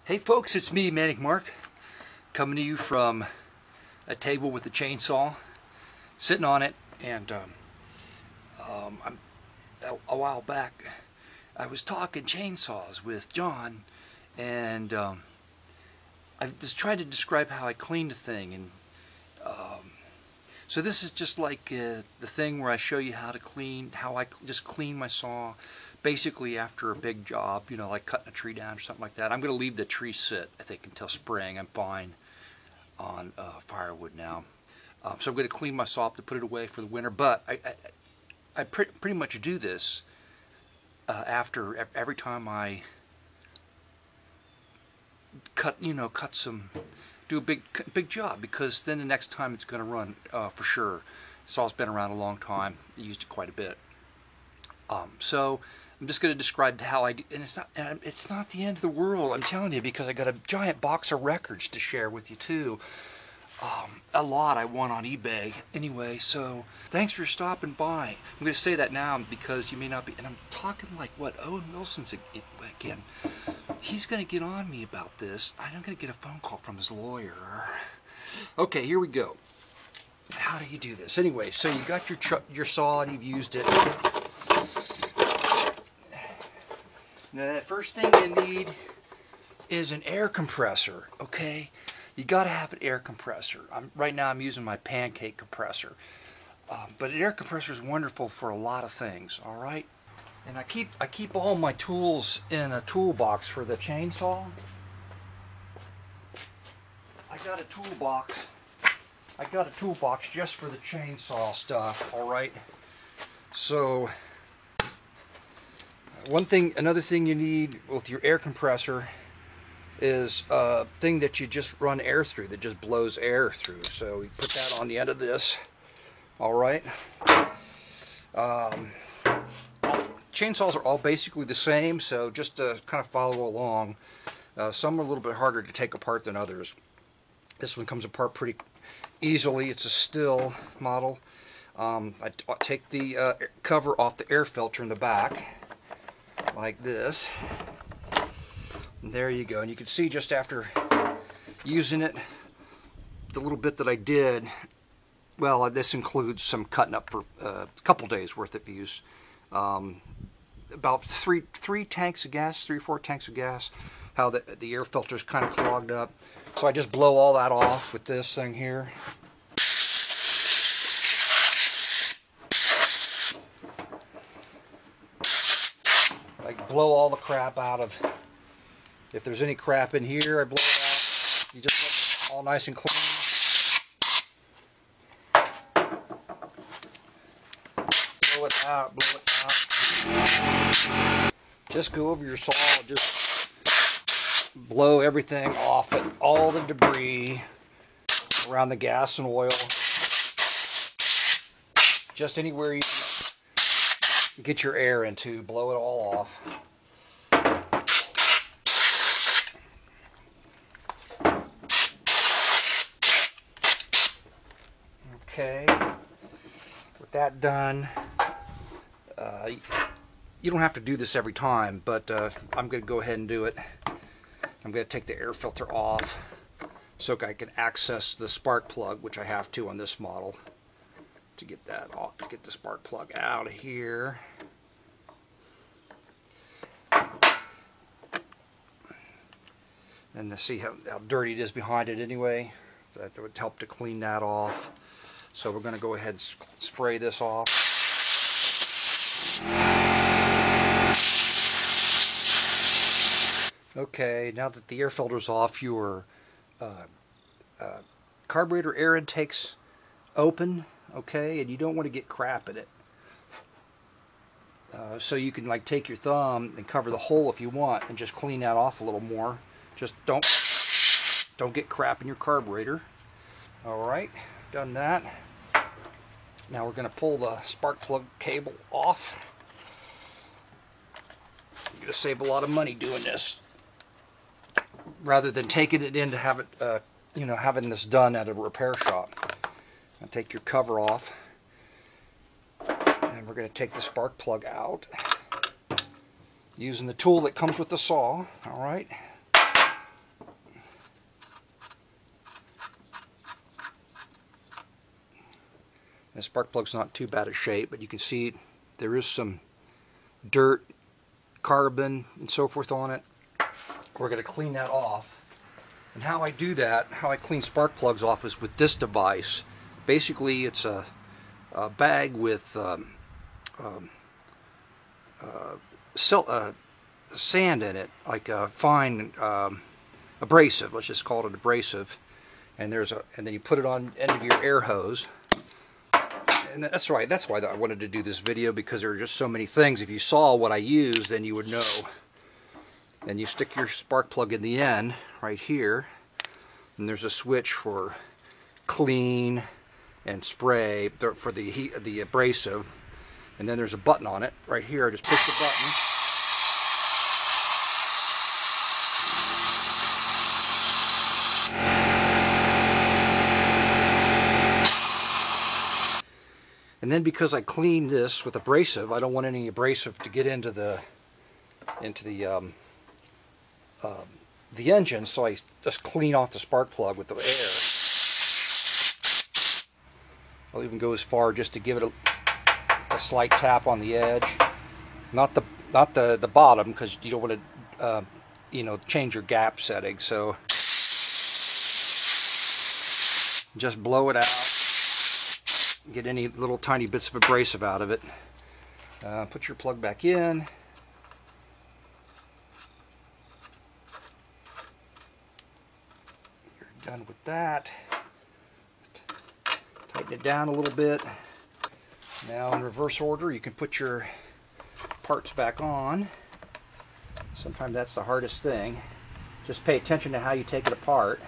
Hey folks, it's me, Manic Mark, coming to you from a table with a chainsaw, sitting on it, and a while back I was talking chainsaws with John, and I was trying to describe how I cleaned the thing, and so this is just like the thing where I show you how I just clean my saw, basically after a big job, you know, like cutting a tree down or something like that. I'm going to leave the tree sit, I think, until spring. I'm fine on firewood now. So I'm going to clean my saw up to put it away for the winter, but I pretty much do this after every time I do a big job, because then the next time it's going to run for sure. Saw's been around a long time. I used it quite a bit. So I'm just going to describe how I do, and it's not the end of the world, I'm telling you, because I got a giant box of records to share with you too. A lot I won on eBay anyway, so thanks for stopping by. I'm going to say that now because you may not be, and I'm talking like what, Owen Wilson's again. He's going to get on me about this. I'm going to get a phone call from his lawyer. Okay, here we go. How do you do this? Anyway, so you got your saw and you've used it. Now, the first thing you need is an air compressor, okay? You got to have an air compressor. Right now I'm using my pancake compressor. But an air compressor is wonderful for a lot of things, all right? And I keep all my tools in a toolbox for the chainsaw. I got a toolbox just for the chainsaw stuff, all right? So another thing you need with your air compressor is a thing that you just run air through, that just blows air through. So you put that on the end of this, all right? Chainsaws are all basically the same, so just to kind of follow along. Some are a little bit harder to take apart than others. This one comes apart pretty easily. It's a Stihl model. I take the cover off the air filter in the back, like this. And there you go. And you can see just after using it, the little bit that I did, well, this includes some cutting up for a couple days worth of use. About three or four tanks of gas, how the air filter is kind of clogged up. So I just blow all that off with this thing here. Like blow all the crap out of, if there's any crap in here, I blow it out. You just let it all nice and clean. Blow it out, blow it out. Just go over your saw, just blow everything off it, all the debris around the gas and oil. Just anywhere you can get your air into, blow it all off. Okay, with that done, you don't have to do this every time, but I'm going to go ahead and do it. I'm going to take the air filter off so I can access the spark plug, which I have to on this model, to get that off, to get the spark plug out of here. And to see how dirty it is behind it anyway, that would help to clean that off. So we're going to go ahead and spray this off. Okay, now that the air filter's off, your carburetor air intake's open, okay, and you don't want to get crap in it. So you can like take your thumb and cover the hole if you want and just clean that off a little more. Just don't get crap in your carburetor. Alright, done that. Now we're going to pull the spark plug cable off. You're going to save a lot of money doing this, rather than taking it in to have it, having this done at a repair shop. Now take your cover off, and we're going to take the spark plug out using the tool that comes with the saw. All right. The spark plug's not too bad a shape, but you can see there is some dirt, carbon, and so forth on it. We're going to clean that off. And how I do that, how I clean spark plugs off, is with this device. Basically, it's a bag with sand in it, like a fine abrasive. Let's just call it abrasive. And then you put it on the end of your air hose. And that's right. That's why I wanted to do this video, because there are just so many things. If you saw what I used, then you would know. And you stick your spark plug in the end right here, and there's a switch for clean and spray for the abrasive, and then there's a button on it right here. I just push the button. And then, because I cleaned this with abrasive, I don't want any abrasive to get into the engine, so I just clean off the spark plug with the air. I'll even go as far just to give it a slight tap on the edge, not the bottom, because you don't want to change your gap setting. So just blow it out. Get any little tiny bits of abrasive out of it. Put your plug back in. You're done with that. Tighten it down a little bit. Now, in reverse order, you can put your parts back on. Sometimes that's the hardest thing. Just pay attention to how you take it apart.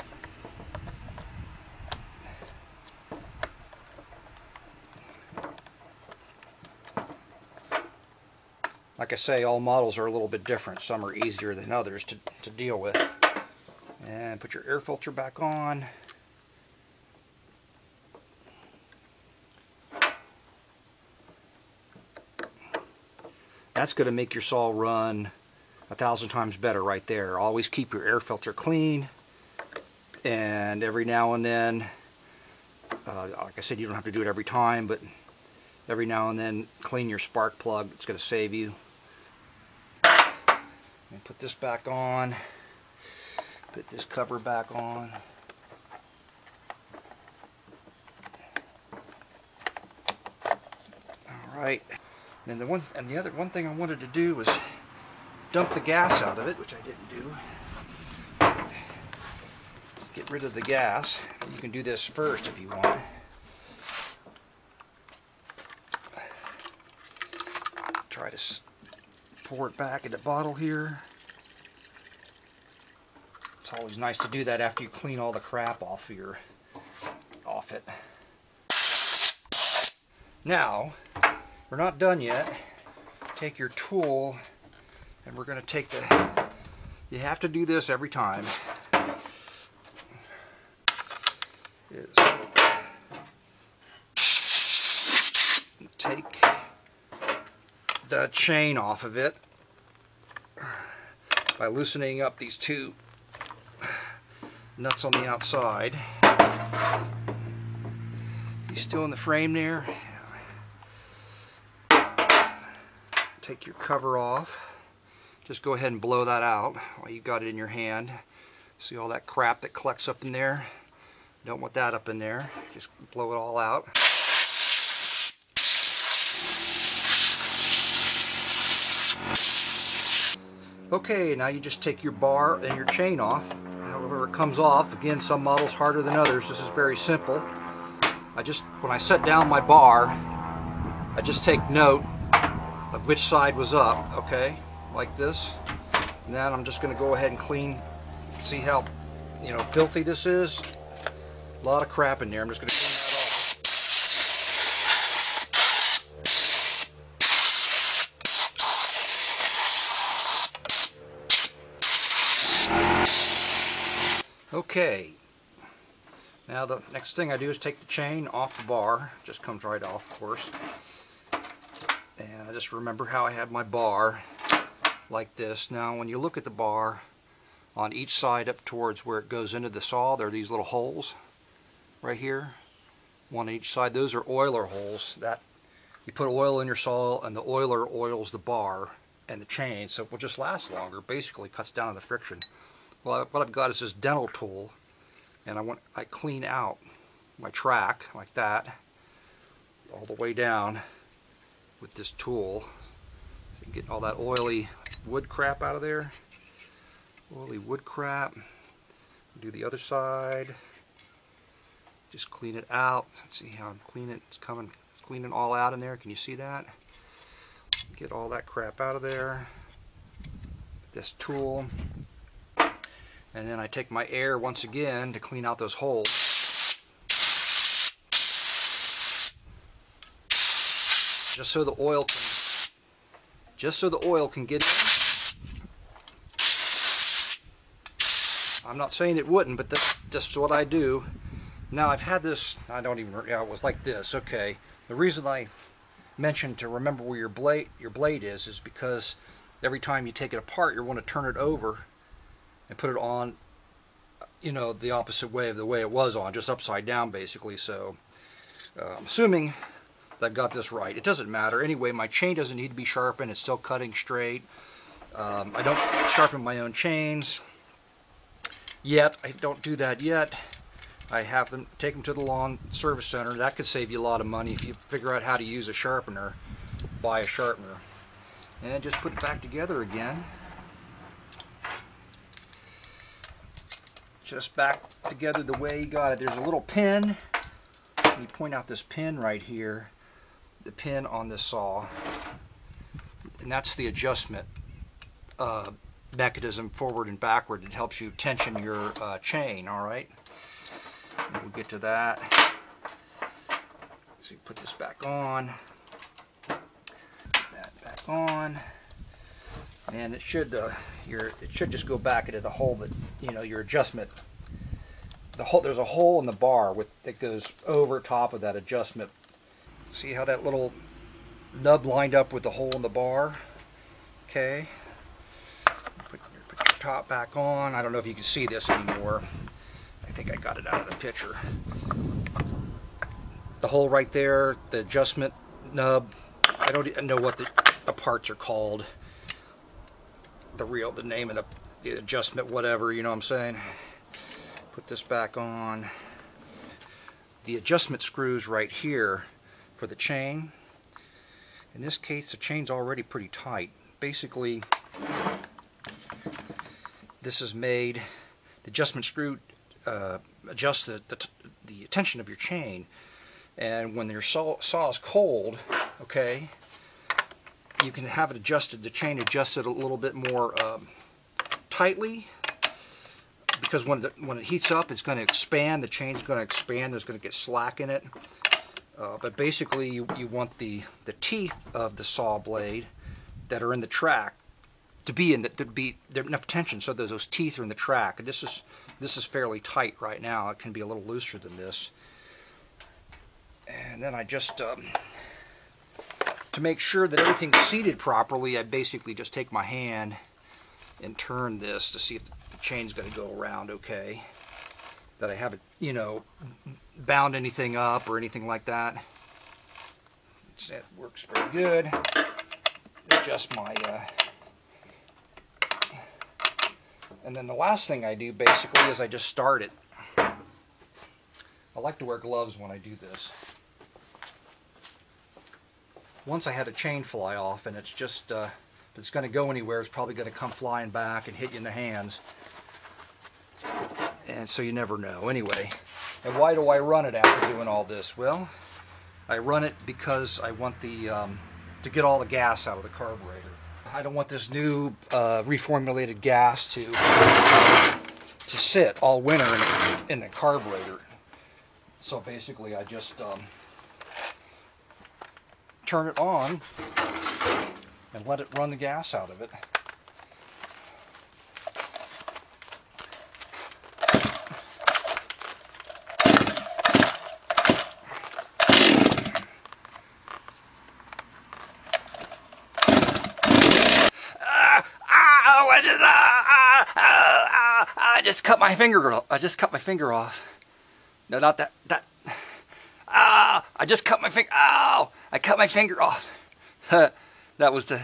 Like I say, all models are a little bit different. Some are easier than others to deal with. And put your air filter back on. That's going to make your saw run 1,000 times better right there. Always keep your air filter clean. And every now and then, like I said, you don't have to do it every time, but every now and then clean your spark plug. It's going to save you. And put this back on. Put this cover back on. All right. And the other thing I wanted to do was dump the gas out of it, which I didn't do. Get rid of the gas. You can do this first if you want. Try to pour it back in the bottle here. It's always nice to do that after you clean all the crap off it. Now, we're not done yet. Take your tool, and we're going to take you have to do this every time. Take the chain off of it by loosening up these two nuts on the outside. You still in the frame there? Take your cover off. Just go ahead and blow that out while you got it in your hand. See all that crap that collects up in there? Don't want that up in there. Just blow it all out. Okay, now you just take your bar and your chain off. However it comes off. Again, some models harder than others. This is very simple. When I set down my bar, I just take note of which side was up, okay, like this. And then I'm just going to go ahead and clean. See how filthy this is? A lot of crap in there. I'm just going to clean that off. Okay. Now the next thing I do is take the chain off the bar. Just comes right off, of course. And I just remember how I had my bar like this. Now when you look at the bar, on each side up towards where it goes into the saw, there are these little holes right here. one on each side. Those are oiler holes that you put oil in your saw, and the oiler oils the bar and the chain, so it will just last longer. Basically cuts down on the friction. Well, what I've got is this dental tool, and I clean out my track like that all the way down with this tool. So you get all that oily wood crap out of there. Oily wood crap. Do the other side. Just clean it out. Let's see how I'm cleaning it. It's cleaning all out in there. Can you see that? Get all that crap out of there. This tool. And then I take my air once again to clean out those holes. Just so the oil can get in. I'm not saying it wouldn't, but that's what I do. Now I've had this, it was like this, okay. The reason I mentioned to remember where your blade is because every time you take it apart, you want to turn it over and put it on, the opposite way of the way it was on, just upside down basically. So I'm assuming that I've got this right. It doesn't matter. Anyway, my chain doesn't need to be sharpened. It's still cutting straight. I don't sharpen my own chains yet. I don't do that yet. I have them take them to the lawn service center. That could save you a lot of money if you figure out how to use a sharpener. Buy a sharpener. And just put it back together again. Just back together the way you got it. There's a little pin. Let me point out this pin right here. The pin on this saw. And that's the adjustment mechanism forward and backward. It helps you tension your chain, alright? We'll get to that. So you put this back on. That back on. And it should just go back into the hole that your adjustment. There's a hole in the bar that goes over top of that adjustment. See how that little nub lined up with the hole in the bar? Okay. Put your top back on. I don't know if you can see this anymore. I think I got it out of the picture. The hole right there, the adjustment nub. I don't know what the parts are called. The name of the adjustment, whatever, you know what I'm saying? Put this back on. The adjustment screws right here for the chain. In this case, the chain's already pretty tight. Basically, this is made, the adjustment screw adjusts the tension of your chain, and when your saw is cold, okay, you can have it adjusted, the chain adjusted a little bit more tightly, because when it heats up, it's going to expand, the chain's going to expand, there's going to get slack in it. But basically you want the teeth of the saw blade that are in the track to be there's enough tension so that those teeth are in the track. And this is fairly tight right now. It can be a little looser than this. And then I just to make sure that everything's seated properly, I basically just take my hand and turn this to see if the chain's going to go around okay. That I haven't, bound anything up or anything like that. It works very good. Adjust my and then the last thing I do basically is I just start it. I like to wear gloves when I do this. Once I had a chain fly off, and it's just if it's going to go anywhere, it's probably going to come flying back and hit you in the hands. And so you never know. Anyway, and why do I run it after doing all this? Well, I run it because I want to get all the gas out of the carburetor. I don't want this new reformulated gas to sit all winter in the carburetor. So basically, I just turn it on and let it run the gas out of it. I just cut my finger off. I just cut my finger off. No, not that. Ah, I just cut my finger. Ow, I cut my finger off. That was the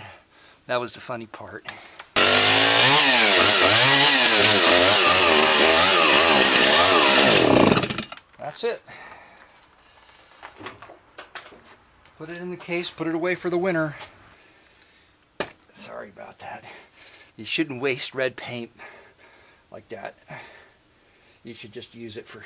funny part. That's it. Put it in the case, put it away for the winter. Sorry about that. You shouldn't waste red paint like that. You should just use it for